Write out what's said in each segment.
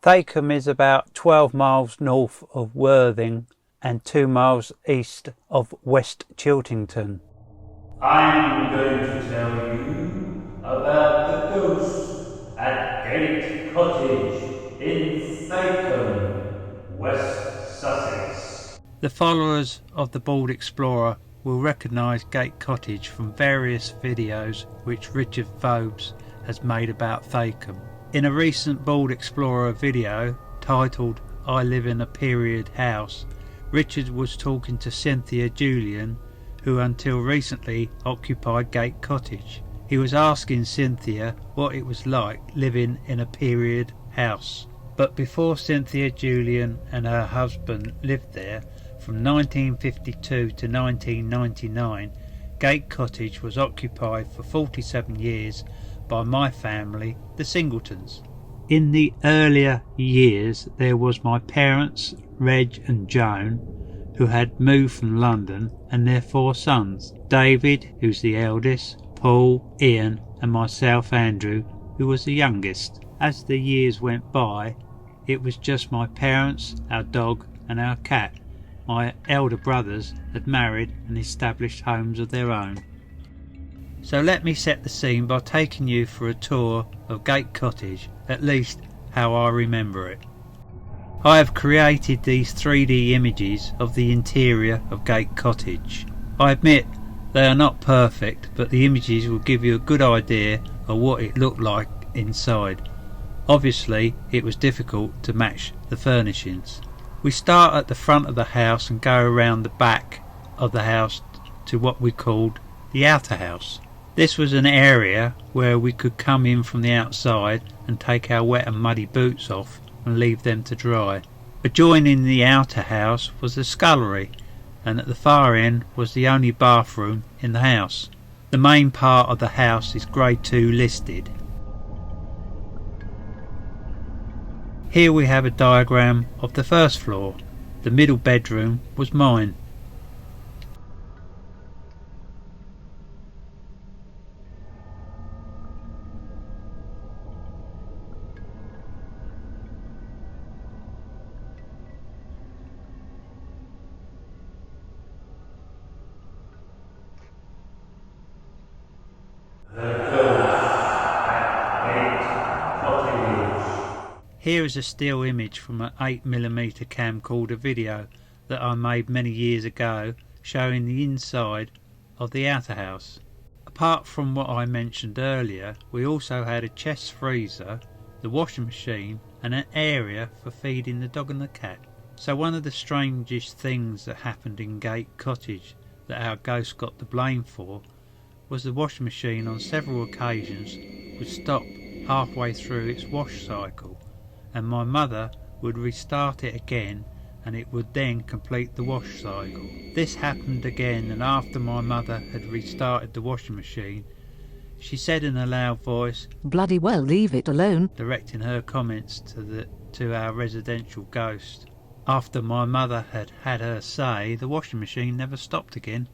Thakeham is about 12 miles north of Worthing and 2 miles east of West Chiltington. I'm going to tell you about the ghost at Gate Cottage in Thakeham, West Sussex. The followers of the Bald Explorer will recognise Gate Cottage from various videos which Richard Phobes has made about Thakeham. In a recent Bald Explorer video titled I Live in a Period House, Richard was talking to Cynthia Julian, who until recently occupied Gate Cottage. He was asking Cynthia what it was like living in a period house. But before Cynthia Julian and her husband lived there, from 1952 to 1999, Gate Cottage was occupied for 47 years by my family, the Singletons. In the earlier years there was my parents, Reg and Joan, who had moved from London, and their 4 sons, David, who's the eldest, Paul, Ian and myself, Andrew, who was the youngest. As the years went by, it was just my parents, our dog and our cat. My elder brothers had married and established homes of their own. So let me set the scene by taking you for a tour of Gate Cottage, at least how I remember it. I have created these 3D images of the interior of Gate Cottage. I admit they are not perfect, but the images will give you a good idea of what it looked like inside. Obviously it was difficult to match the furnishings. We start at the front of the house and go around the back of the house to what we called the outer house. This was an area where we could come in from the outside and take our wet and muddy boots off and leave them to dry. Adjoining the outer house was the scullery, and at the far end was the only bathroom in the house. The main part of the house is Grade 2 listed. Here we have a diagram of the first floor. The middle bedroom was mine. Here is a still image from an 8mm camcorder video that I made many years ago showing the inside of the outer house. Apart from what I mentioned earlier, we also had a chest freezer, the washing machine and an area for feeding the dog and the cat. So one of the strangest things that happened in Gate Cottage that our ghost got the blame for was the washing machine on several occasions would stop halfway through its wash cycle, and my mother would restart it again and it would then complete the wash cycle. This happened again, and after my mother had restarted the washing machine, she said in a loud voice, "Bloody well, leave it alone," directing her comments to our residential ghost. After my mother had had her say, the washing machine never stopped again.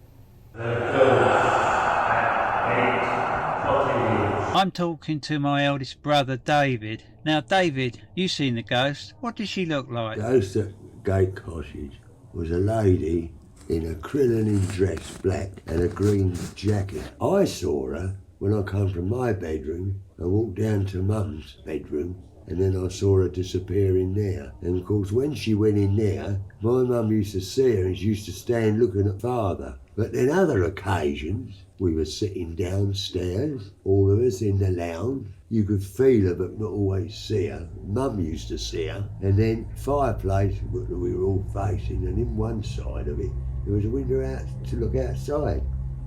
I'm talking to my eldest brother David. Now David, you've seen the ghost. What did she look like? The ghost at Gate Cottage was a lady in a crinoline dress, black, and a green jacket. I saw her when I come from my bedroom and walked down to Mum's bedroom, and then I saw her disappear in there. And of course when she went in there, my mum used to see her and she used to stand looking at father. But then other occasions, we were sitting downstairs, all of us in the lounge. You could feel her but not always see her. Mum used to see her. And then fireplace that we were all facing, and in one side of it, there was a window out to look outside.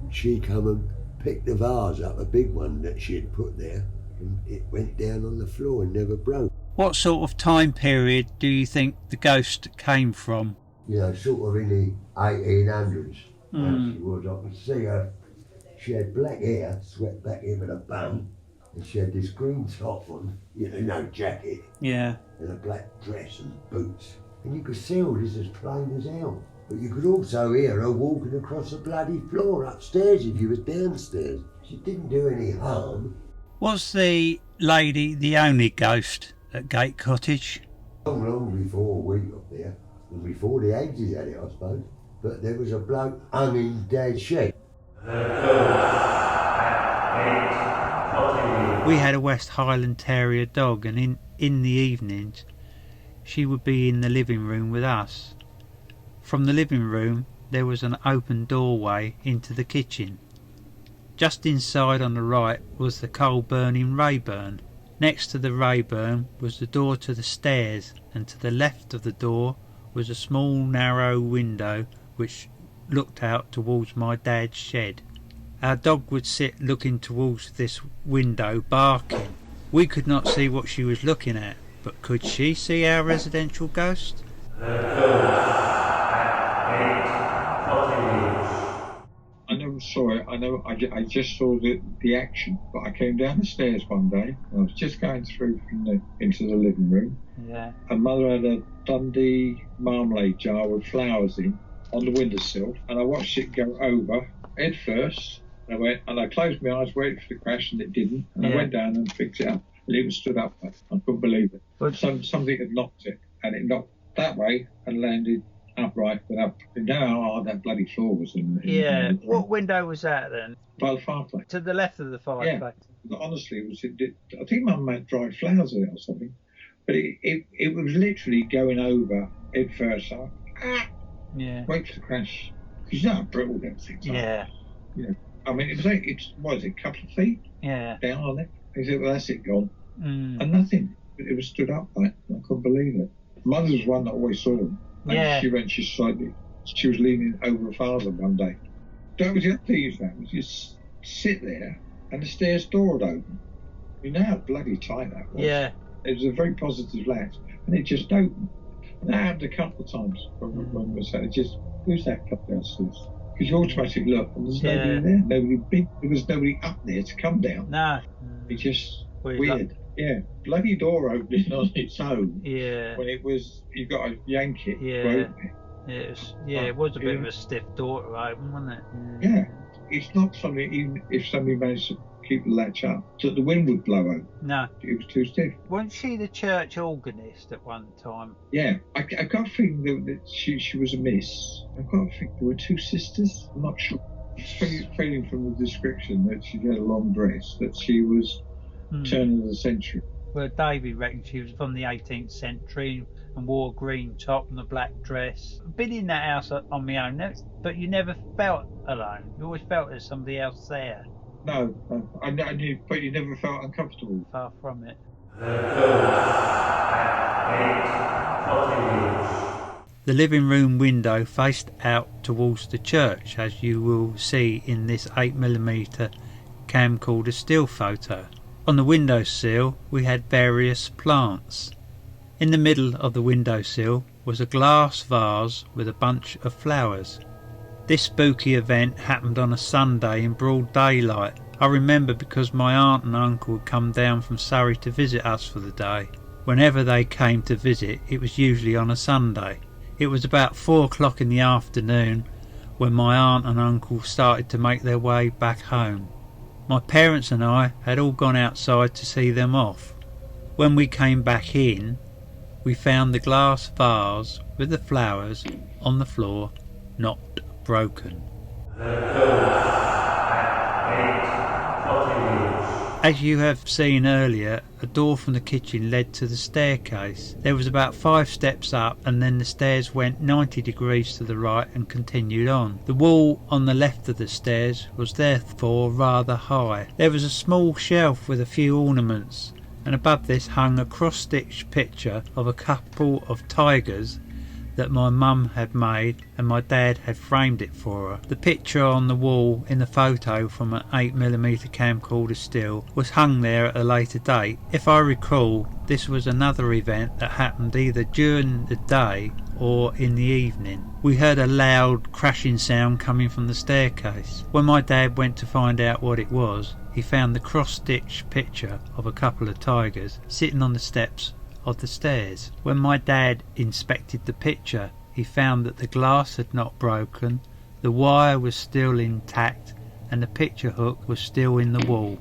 She come and picked the vase up, a big one that she had put there, and it went down on the floor and never broke. What sort of time period do you think the ghost came from? You know, sort of in the 1800s. She was. I could see her. She had black hair, swept back in with a bun, and she had this green top on, you know, no jacket. Yeah. And a black dress and boots. And you could see all this as plain as hell. But you could also hear her walking across the bloody floor upstairs if you was downstairs. She didn't do any harm. Was the lady the only ghost at Gate Cottage? Long before we got there, and before the Eggs's had it, I suppose, but there was a bloke hung in Dad's shed. We had a West Highland Terrier dog, and in the evenings she would be in the living room with us. From the living room there was an open doorway into the kitchen. Just inside on the right was the coal-burning Rayburn. Next to the Rayburn was the door to the stairs, and to the left of the door was a small narrow window which looked out towards my dad's shed. Our dog would sit looking towards this window, barking. We could not see what she was looking at, but could she see our residential ghost? I never saw it. I just saw the action. But I came down the stairs one day. And I was just going through into the living room. Yeah. And Mother had a Dundee marmalade jar with flowers in on the windowsill. And I watched it go over head first. And I closed my eyes, waited for the crash, and it didn't. And I went down and picked it up. And it was stood up. I couldn't believe it. But something had knocked it. And it knocked that way and landed upright, but up and down. That bloody floor was in What window was that then? By the fireplace. To the left of the fireplace. Yeah. Honestly, I think Mum had dried flowers in it or something. But it was literally going over head first. Wait for the crash. Because you know how brittle them things are. Yeah. You know, I mean, it's what is it, a couple of feet down on it? He said, well, that's it gone. And nothing. It was stood upright. I couldn't believe it. Mother was one that always saw them. And she was leaning over her father one day. That was the other thing you found, was you sit there and the stairs door would open. You know how bloody tight that was. Yeah. It was a very positive latch and it just opened. And that happened a couple of times when we said, who's that up downstairs? Because you automatically look and there's nobody in there. There was nobody up there to come down. No. It's just weird. Yeah, bloody door opening on its own. Yeah. When it was, you got to yank it to open it. It was a bit of a stiff door to open, wasn't it? Yeah. It's not something, even if somebody managed to keep the latch up, that the wind would blow open. No. It was too stiff. Wasn't she the church organist at one time? Yeah. I got a feeling that she was a miss. I got a feeling there were two sisters. I'm not sure. Feeling from the description that she had a long dress, that she was turn of the century. Well, Davy reckoned she was from the 18th century and wore a green top and a black dress. I've been in that house on my own, but you never felt alone. You always felt there's somebody else there. No, I knew, but you never felt uncomfortable. Far from it. The living room window faced out towards the church, as you will see in this 8mm camcorder still photo. On the windowsill we had various plants. In the middle of the windowsill was a glass vase with a bunch of flowers. This spooky event happened on a Sunday in broad daylight. I remember because my aunt and uncle had come down from Surrey to visit us for the day. Whenever they came to visit, it was usually on a Sunday. It was about 4 o'clock in the afternoon when my aunt and uncle started to make their way back home. My parents and I had all gone outside to see them off. When we came back in, we found the glass vase with the flowers on the floor, not broken. As you have seen earlier, a door from the kitchen led to the staircase. There was about 5 steps up, and then the stairs went 90 degrees to the right and continued on. The wall on the left of the stairs was therefore rather high. There was a small shelf with a few ornaments, and above this hung a cross-stitched picture of a couple of tigers that my mum had made, and my dad had framed it for her. The picture on the wall in the photo from an 8mm camcorder still was hung there at a later date. If I recall, this was another event that happened either during the day or in the evening. We heard a loud crashing sound coming from the staircase. When my dad went to find out what it was, he found the cross-stitched picture of a couple of tigers sitting on the steps of the stairs. When my dad inspected the picture, he found that the glass had not broken, the wire was still intact, and the picture hook was still in the wall.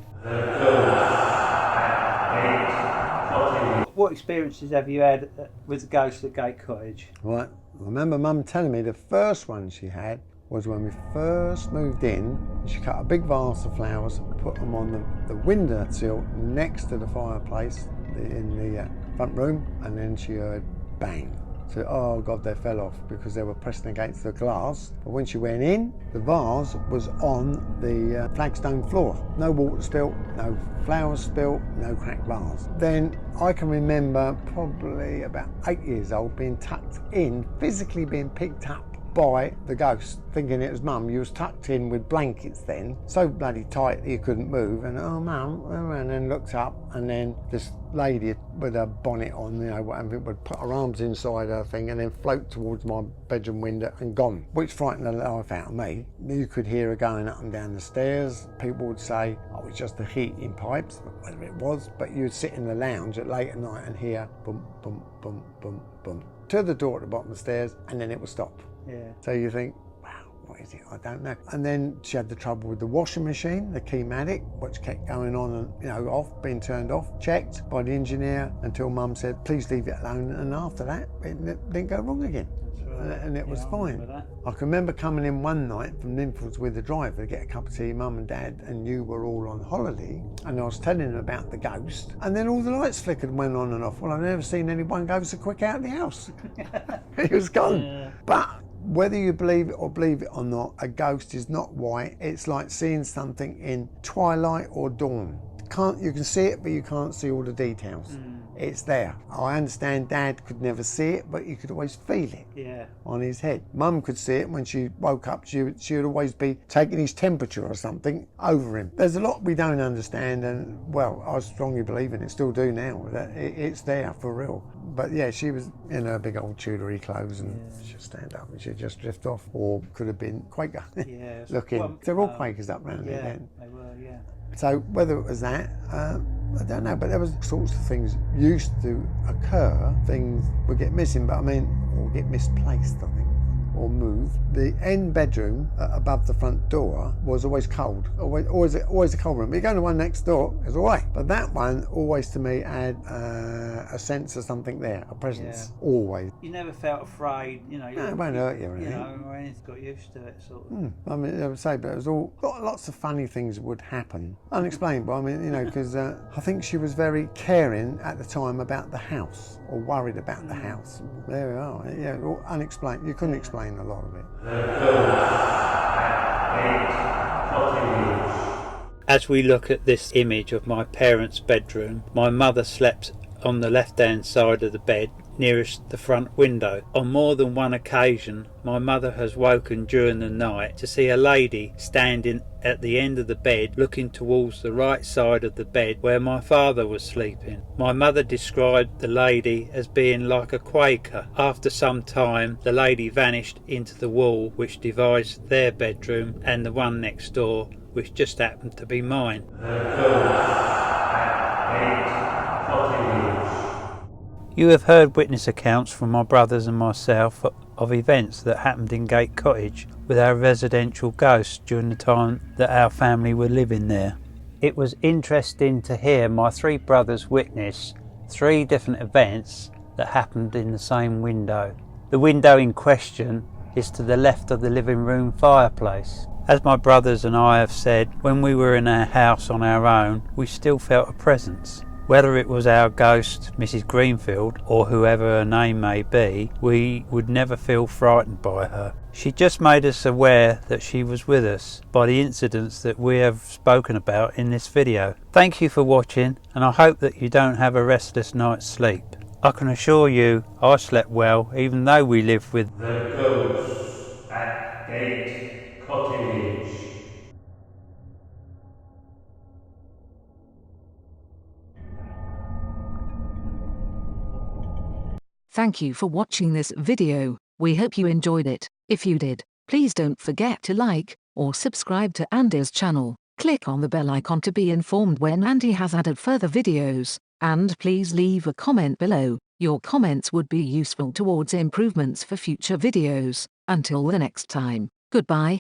what experiences have you had with the ghost at Gate Cottage? Right, I remember Mum telling me the first one she had was when we first moved in. She cut a big vase of flowers, put them on the windowsill next to the fireplace in the front room, and then she heard bang. So, oh God, they fell off because they were pressing against the glass. But when she went in, the vase was on the flagstone floor. No water spilt, no flowers spilt, no cracked vase. Then I can remember probably about 8 years old being tucked in, physically being picked up by the ghost, thinking it was Mum. You was tucked in with blankets then, so bloody tight that you couldn't move, and oh Mum, and then looked up, and then this lady with a bonnet on, you know, whatever, would put her arms inside her thing and then float towards my bedroom window and gone, which frightened the life out of me. You could hear her going up and down the stairs. People would say, oh, it's just the heating pipes, whether it was, but you'd sit in the lounge at late at night and hear boom, boom, boom, boom, boom, to the door at the bottom of the stairs, and then it would stop. Yeah. So you think, wow, what is it? I don't know. And then she had the trouble with the washing machine, the Keymatic, which kept going on and, you know, off, being turned off, checked by the engineer until Mum said, please leave it alone. And after that, it didn't go wrong again. Right. And it was fine. I can remember coming in one night from Ninfields with the driver to get a cup of tea. Mum and Dad and you were all on holiday, and I was telling them about the ghost, and then all the lights flickered and went on and off. Well, I've never seen anyone go so quick out of the house. It was gone. Yeah. But whether you believe it or not, a ghost is not white. It's like seeing something in twilight or dawn. You can see it, but you can't see all the details. It's there. I understand Dad could never see it, but you could always feel it on his head. Mum could see it when she woke up. She would always be taking his temperature or something over him. There's a lot we don't understand, and well, I strongly believe in it, still do now, that it's there for real. But yeah, she was in her big old Tudory clothes, and she'd stand up and she'd just drift off, or could have been Quaker looking. Well, they're all Quakers up round here then. They were, So whether it was that, I don't know, but there was sorts of things used to occur. Things would get missing, but I mean, or get misplaced, I think, or moved. The end bedroom above the front door was always cold, always a cold room. You go to the one next door, it's all right, but that one always to me had a sense of something there, a presence, always. You never felt afraid, you know. No, it won't hurt you or anything. You know, or anything, got used to it, sort of. I mean, I would say, but it was all lots of funny things would happen, unexplainable. I mean, you know, because I think she was very caring at the time about the house, or worried about the house. There we are. Yeah, all unexplained. You couldn't explain a lot of it. As we look at this image of my parents' bedroom, my mother slept on the left-hand side of the bed nearest the front window. On more than one occasion, my mother has woken during the night to see a lady standing at the end of the bed looking towards the right side of the bed where my father was sleeping. My mother described the lady as being like a Quaker. After some time, the lady vanished into the wall which divides their bedroom and the one next door, which just happened to be mine. You have heard witness accounts from my brothers and myself of events that happened in Gate Cottage with our residential ghosts during the time that our family were living there. It was interesting to hear my three brothers witness 3 different events that happened in the same window. The window in question is to the left of the living room fireplace. As my brothers and I have said, when we were in our house on our own, we still felt a presence. Whether it was our ghost, Mrs. Greenfield, or whoever her name may be, we would never feel frightened by her. She just made us aware that she was with us by the incidents that we have spoken about in this video. Thank you for watching, and I hope that you don't have a restless night's sleep. I can assure you I slept well, even though we lived with the ghosts at Gate Cottage. Thank you for watching this video. We hope you enjoyed it. If you did, please don't forget to like or subscribe to Andy's channel. Click on the bell icon to be informed when Andy has added further videos, and please leave a comment below. Your comments would be useful towards improvements for future videos. Until the next time, goodbye.